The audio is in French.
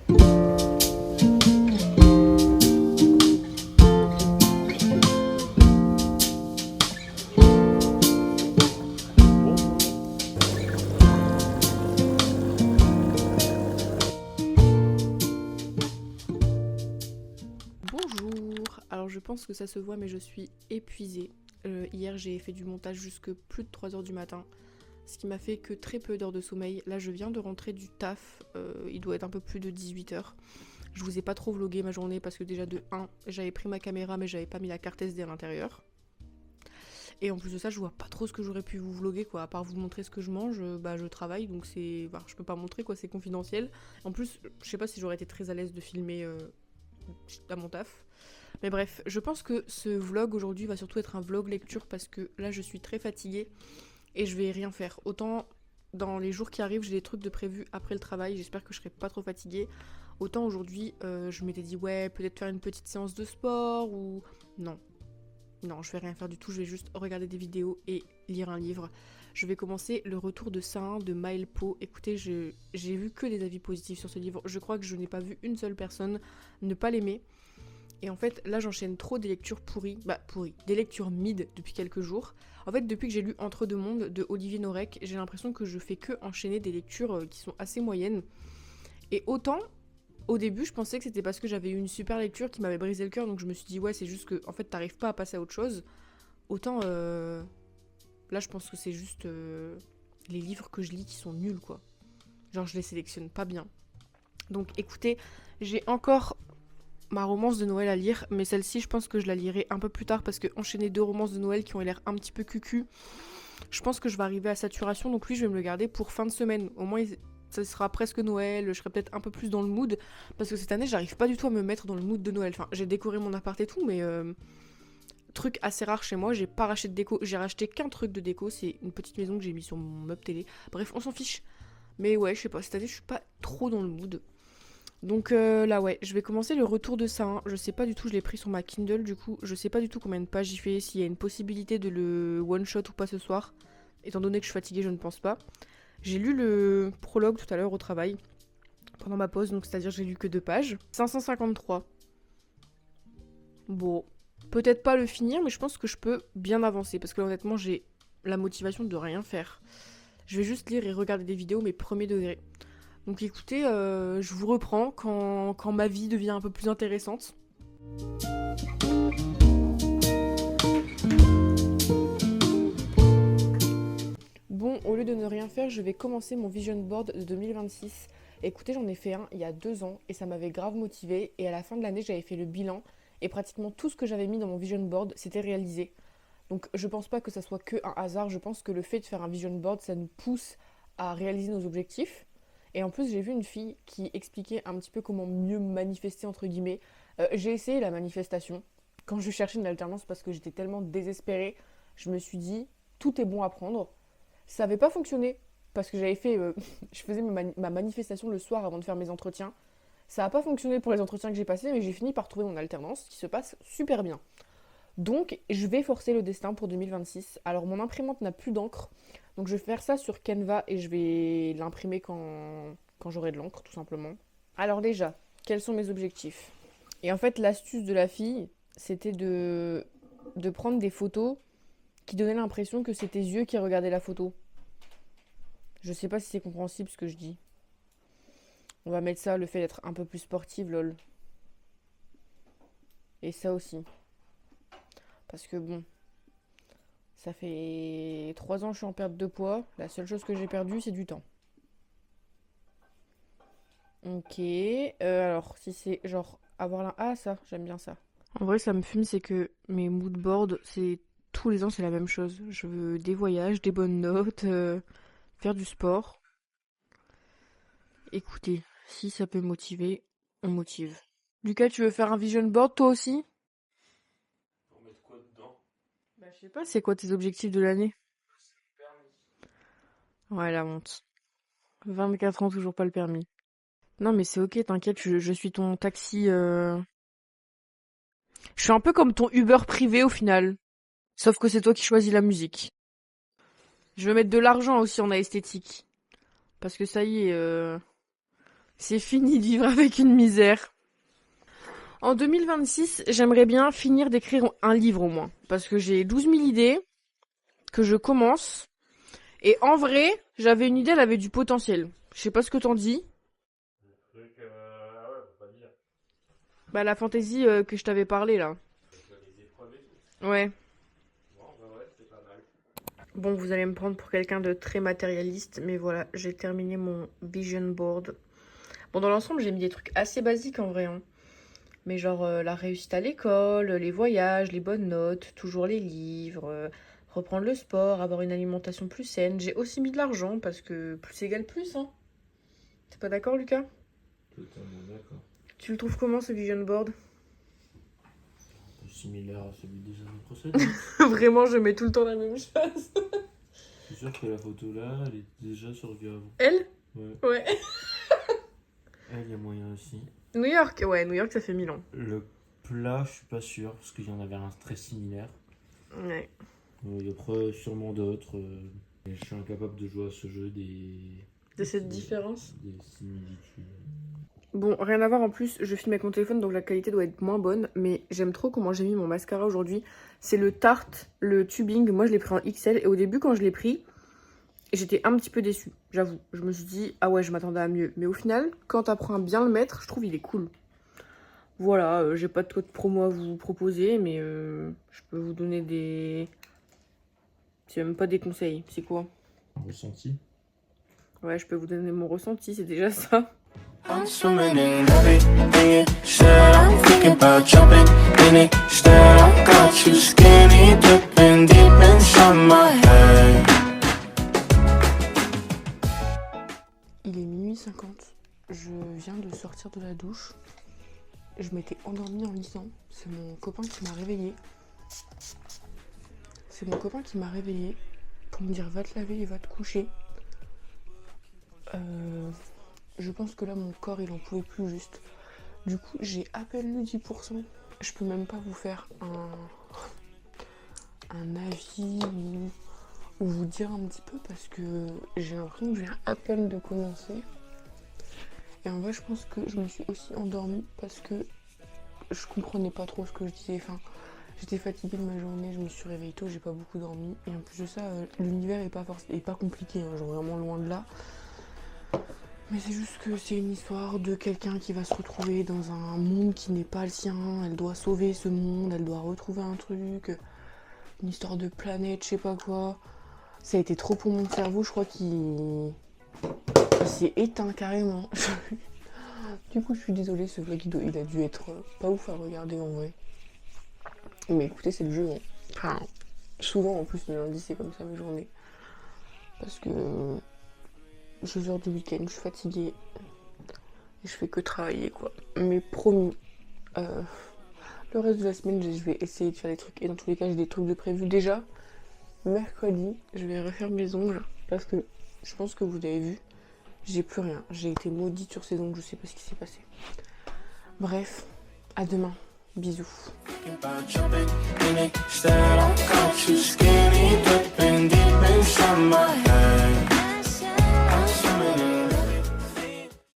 Bonjour, alors je pense que ça se voit mais je suis épuisée. Hier j'ai fait du montage jusque plus de 3 heures du matin, ce qui m'a fait que très peu d'heures de sommeil. Là je viens de rentrer du taf, il doit être un peu plus de 18 heures. Je vous ai pas trop vlogué ma journée parce que déjà de 1, j'avais pris ma caméra mais j'avais pas mis la carte SD à l'intérieur. Et en plus de ça je vois pas trop ce que j'aurais pu vous vloguer quoi, à part vous montrer ce que je mange, bah je travaille donc c'est... Enfin, je peux pas montrer quoi, c'est confidentiel. En plus je sais pas si j'aurais été très à l'aise de filmer à mon taf. Mais bref, je pense que ce vlog aujourd'hui va surtout être un vlog lecture parce que là je suis très fatiguée et je vais rien faire. Autant dans les jours qui arrivent j'ai des trucs de prévus après le travail, j'espère que je serai pas trop fatiguée. Autant aujourd'hui je m'étais dit ouais peut-être faire une petite séance de sport ou... Non. Non, je vais rien faire du tout, je vais juste regarder des vidéos et lire un livre. Je vais commencer Le Retour de Saint de Maël Pau. Écoutez, j'ai vu que des avis positifs sur ce livre. Je crois que je n'ai pas vu une seule personne ne pas l'aimer. Et en fait, là, j'enchaîne trop des lectures pourries. Bah, pourries. Des lectures mid depuis quelques jours. En fait, depuis que j'ai lu Entre deux mondes de Olivier Norek, j'ai l'impression que je fais que enchaîner des lectures qui sont assez moyennes. Et autant, au début, je pensais que c'était parce que j'avais eu une super lecture qui m'avait brisé le cœur. Donc je me suis dit, ouais, c'est juste que, en fait, t'arrives pas à passer à autre chose. Autant, là, je pense que c'est juste les livres que je lis qui sont nuls, quoi. Genre, je les sélectionne pas bien. Donc, écoutez, j'ai encore ma romance de Noël à lire, mais celle-ci, je pense que je la lirai un peu plus tard parce que enchaîner 2 romances de Noël qui ont l'air un petit peu cucu, je pense que je vais arriver à saturation, donc lui, je vais me le garder pour fin de semaine. Au moins, ça sera presque Noël, je serai peut-être un peu plus dans le mood, parce que cette année, j'arrive pas du tout à me mettre dans le mood de Noël. Enfin, j'ai décoré mon appart et tout, mais truc assez rare chez moi, j'ai pas racheté de déco, j'ai racheté qu'un truc de déco, c'est une petite maison que j'ai mis sur mon meuble télé. Bref, on s'en fiche. Mais ouais, je sais pas, cette année, je suis pas trop dans le mood. Donc là ouais, je vais commencer Le Retour de Saint. Je sais pas du tout, je l'ai pris sur ma Kindle du coup. Je sais pas du tout combien de pages j'y fais, s'il y a une possibilité de le one shot ou pas ce soir. Étant donné que je suis fatiguée, je ne pense pas. J'ai lu le prologue tout à l'heure au travail, pendant ma pause, donc c'est-à-dire j'ai lu que 2 pages. 553. Bon, peut-être pas le finir, mais je pense que je peux bien avancer. Parce que là, honnêtement, j'ai la motivation de rien faire. Je vais juste lire et regarder des vidéos, mais premier degré. Donc écoutez, je vous reprends quand ma vie devient un peu plus intéressante. Bon, au lieu de ne rien faire, je vais commencer mon vision board de 2026. Écoutez, j'en ai fait un il y a 2 ans et ça m'avait grave motivée. Et à la fin de l'année, j'avais fait le bilan et pratiquement tout ce que j'avais mis dans mon vision board s'était réalisé. Donc je pense pas que ça soit que un hasard, je pense que le fait de faire un vision board, ça nous pousse à réaliser nos objectifs. Et en plus, j'ai vu une fille qui expliquait un petit peu comment mieux manifester, entre guillemets. J'ai essayé la manifestation. Quand je cherchais une alternance parce que j'étais tellement désespérée, je me suis dit, tout est bon à prendre. Ça n'avait pas fonctionné parce que j'avais fait, je faisais ma manifestation le soir avant de faire mes entretiens. Ça n'a pas fonctionné pour les entretiens que j'ai passés, mais j'ai fini par trouver mon alternance qui se passe super bien. Donc, je vais forcer le destin pour 2026. Alors, mon imprimante n'a plus d'encre. Donc, je vais faire ça sur Canva et je vais l'imprimer quand j'aurai de l'encre, tout simplement. Alors, déjà, quels sont mes objectifs? Et en fait, l'astuce de la fille, c'était de prendre des photos qui donnaient l'impression que c'est tes yeux qui regardaient la photo. Je sais pas si c'est compréhensible ce que je dis. On va mettre ça, le fait d'être un peu plus sportive, lol. Et ça aussi. Parce que bon, ça fait 3 ans que je suis en perte de poids. La seule chose que j'ai perdue, c'est du temps. Ok. Alors, si c'est genre avoir la... Ah, ça, j'aime bien ça. En vrai, ça me fume, c'est que mes mood boards, c'est... Tous les ans, c'est la même chose. Je veux des voyages, des bonnes notes, faire du sport. Écoutez, si ça peut motiver, on motive. Lucas, tu veux faire un vision board, toi aussi? Pour mettre quoi dedans? Bah, je sais pas, c'est quoi tes objectifs de l'année? Ouais, la honte. 24 ans, toujours pas le permis. Non, mais c'est ok, t'inquiète, je suis ton taxi. Je suis un peu comme ton Uber privé au final. Sauf que c'est toi qui choisis la musique. Je veux mettre de l'argent aussi en esthétique. Parce que ça y est, C'est fini de vivre avec une misère. En 2026, j'aimerais bien finir d'écrire un livre au moins. Parce que j'ai 12 000 idées que je commence. Et en vrai, j'avais une idée, elle avait du potentiel. Je sais pas ce que t'en dis. Le truc, ah ouais, faut pas dire. Bah la fantaisie que je t'avais parlé là. Avec les épreuves et tout. Ouais. Bon, bah ouais, c'est pas mal. Bon, vous allez me prendre pour quelqu'un de très matérialiste. Mais voilà, j'ai terminé mon vision board. Bon, dans l'ensemble, j'ai mis des trucs assez basiques en vrai. Hein. Mais genre la réussite à l'école, les voyages, les bonnes notes, toujours les livres, reprendre le sport, avoir une alimentation plus saine. J'ai aussi mis de l'argent parce que plus égale plus, hein. T'es pas d'accord, Lucas? Totalement d'accord. Tu le trouves comment ce vision board? Un peu similaire à celui des années précédentes. Vraiment, je mets tout le temps la même chose. Je suis sûr que la photo là, elle est déjà survie avant. Elle? Ouais. Ouais. Elle, il y a moyen aussi. New York? Ouais, New York, ça fait 1000 ans. Le plat, je suis pas sûr, parce qu'il y en avait un très similaire. Ouais. Il y a après sûrement d'autres. Mais je suis incapable de jouer à ce jeu De cette différence? Des similitudes. Bon, rien à voir en plus, je filme avec mon téléphone donc la qualité doit être moins bonne, mais j'aime trop comment j'ai mis mon mascara aujourd'hui. C'est le Tarte, le tubing, moi je l'ai pris en XL et au début quand je l'ai pris, j'étais un petit peu déçue, j'avoue. Je me suis dit, ah ouais, je m'attendais à mieux. Mais au final, quand t'apprends à bien le mettre, je trouve il est cool. Voilà, j'ai pas de code promo à vous proposer, mais je peux vous donner des... C'est même pas des conseils, c'est quoi? Ressenti? Ouais, je peux vous donner mon ressenti, c'est déjà ça. I'm swimming in everything you said. I'm thinking about jumping in it. Instead, I got you skinny dipping deep inside my head. Il est minuit 50. Je viens de sortir de la douche. Je m'étais endormie en lisant. C'est mon copain qui m'a réveillée. C'est mon copain qui m'a réveillée pour me dire va te laver et va te coucher. Je pense que là mon corps il en pouvait plus juste. Du coup j'ai à peine lu 10%. Je peux même pas vous faire un avis ou vous dire un petit peu parce que j'ai l'impression que je viens à peine de commencer. Et en vrai je pense que je me suis aussi endormie parce que je comprenais pas trop ce que je disais. Enfin, j'étais fatiguée de ma journée, je me suis réveillée tôt, j'ai pas beaucoup dormi. Et en plus de ça, l'univers est pas compliqué, hein, genre vraiment loin de là. Mais c'est juste que c'est une histoire de quelqu'un qui va se retrouver dans un monde qui n'est pas le sien. Elle doit sauver ce monde, elle doit retrouver un truc. Une histoire de planète, je sais pas quoi. Ça a été trop pour mon cerveau, je crois qu'il s'est éteint carrément. Du coup, je suis désolée, ce vlog il a dû être pas ouf à regarder en vrai. Mais écoutez, c'est le jeu. Hein. Enfin, souvent en plus, le lundi, c'est comme ça mes journées. Parce que je sors du week-end, je suis fatiguée. Et je fais que travailler, quoi. Mais promis, le reste de la semaine, je vais essayer de faire des trucs. Et dans tous les cas, j'ai des trucs de prévu. Déjà, mercredi, je vais refaire mes ongles. Parce que je pense que vous avez vu. J'ai plus rien. J'ai été maudite sur ces ongles. Je sais pas ce qui s'est passé. Bref, à demain. Bisous. About jumping in it. Instead, I got you skinny dipping deep inside my head.